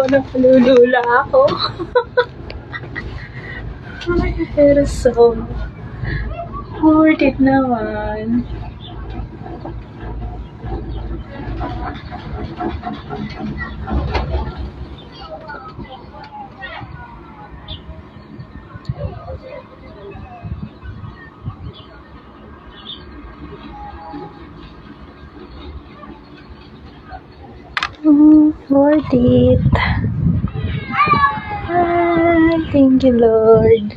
Napalulula ako. Ay, pero so worth it naman. Worth it. Thank you, Lord.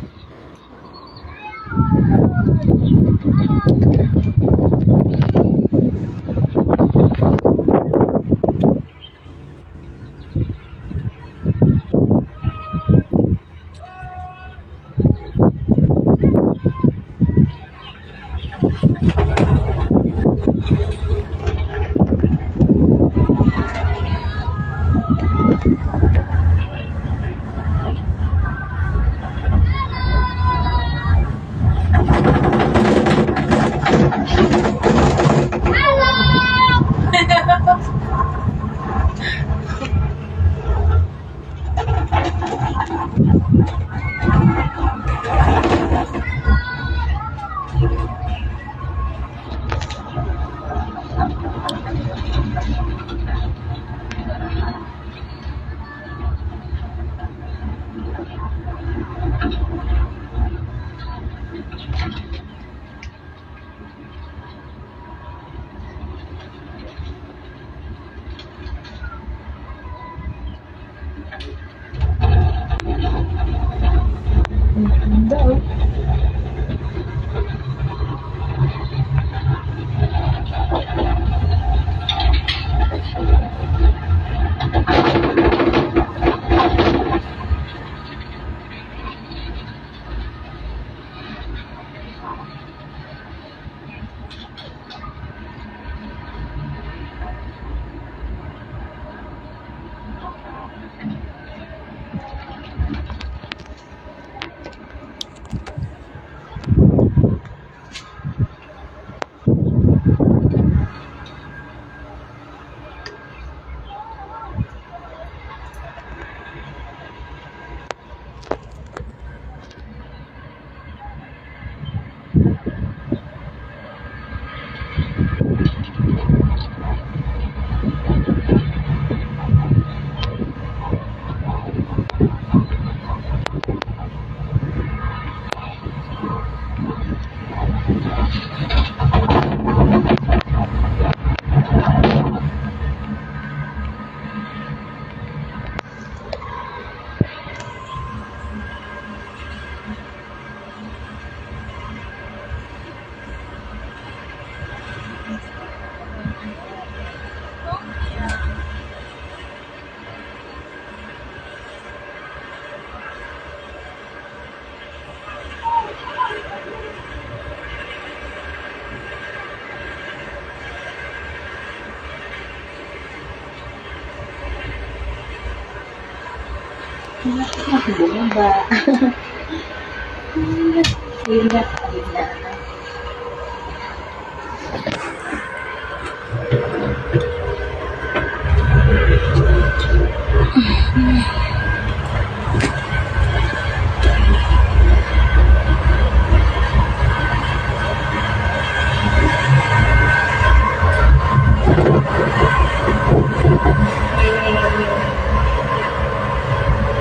Bumaba. Ingat, ingat.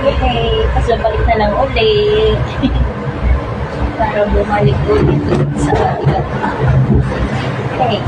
Okay, tapos balik na lang ulit. Para bumalik ulit sa iba. Okay.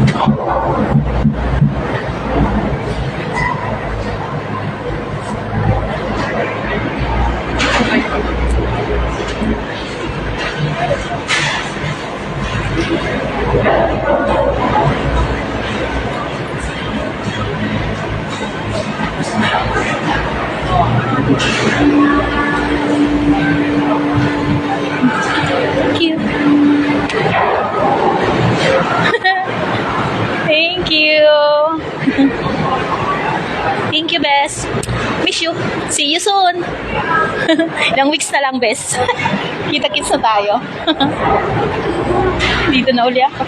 Thank you. Thank you. Thank you, Bes. Miss you. See you soon. Ilang weeks na lang, Bes. Kita-kits na tayo. Dito na uli ako.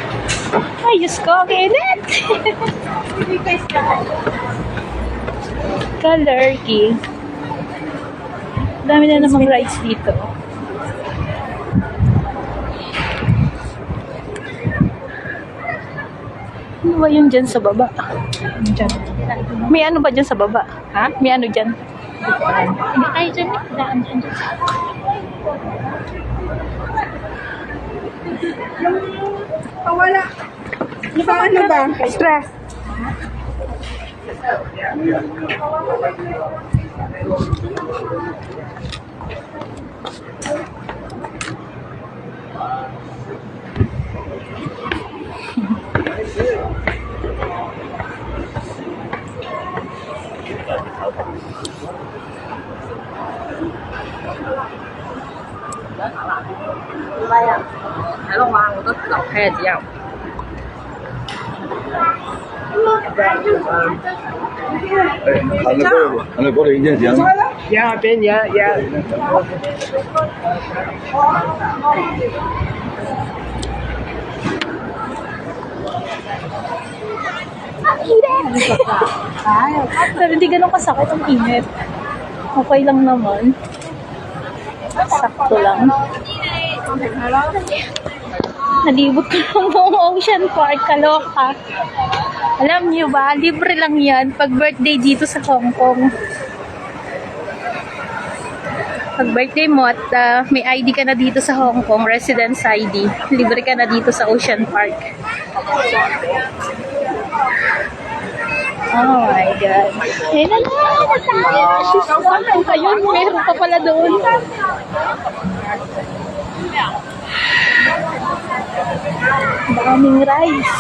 Ay, Diyos ko, kinit. Color key. Dami na namang rides dito. Ano ba yun dyan sa baba? Dyan. May ano ba dyan sa baba? Ha? May ano dyan? Hindi tayo dyan. Daan dyan. Wala. Sa ano ba? Stress. Ano po rin dyan siya? Yeah, Ben, yeah. Pero hindi ganun kasakit ang init. Okay lang naman. Sakto lang. Nalibot ko ng buong Ocean Park. Kaloka. Alam niyo ba, libre lang yan pag birthday dito sa Hong Kong. Pag birthday mo at may ID ka na dito sa Hong Kong, residence ID, libre ka na dito sa Ocean Park. Oh my God. Ayun na tayo. Ayun, meron pa pala doon. Daming rice.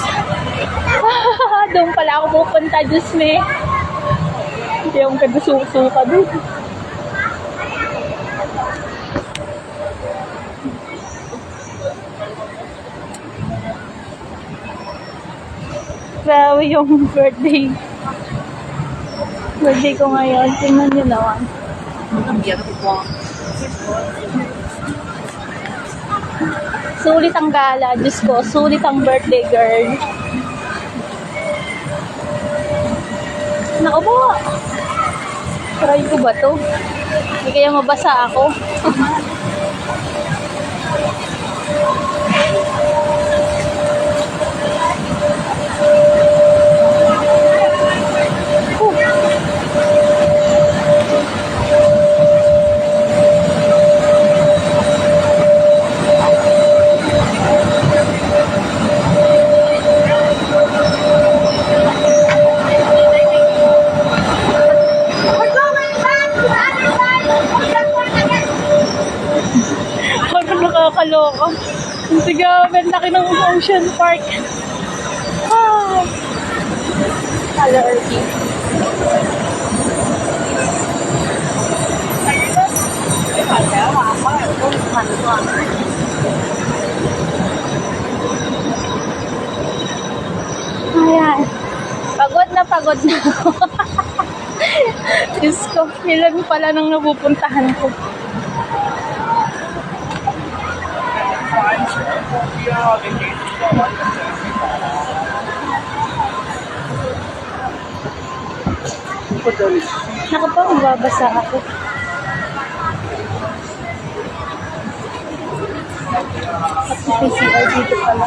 Doon pala ako pupunta, Diyos me. Hindi akong kadusuka doon. Grabe yung birthday. Birthday ko ngayon. Tingnan nyo naman. Sulit ang gala. Diyos ko, sulit ang birthday girl. Naku po. Try ko ba to? Hindi kaya mabasa ako. Nakakaloka. Sige, ang laki ng Ocean Park. Ah. Color key. Ayan. Pagod na ako. Diyos ko, ilan pala nang napupuntahan ko. Naku po, mababasa ako. At PCR dito pala.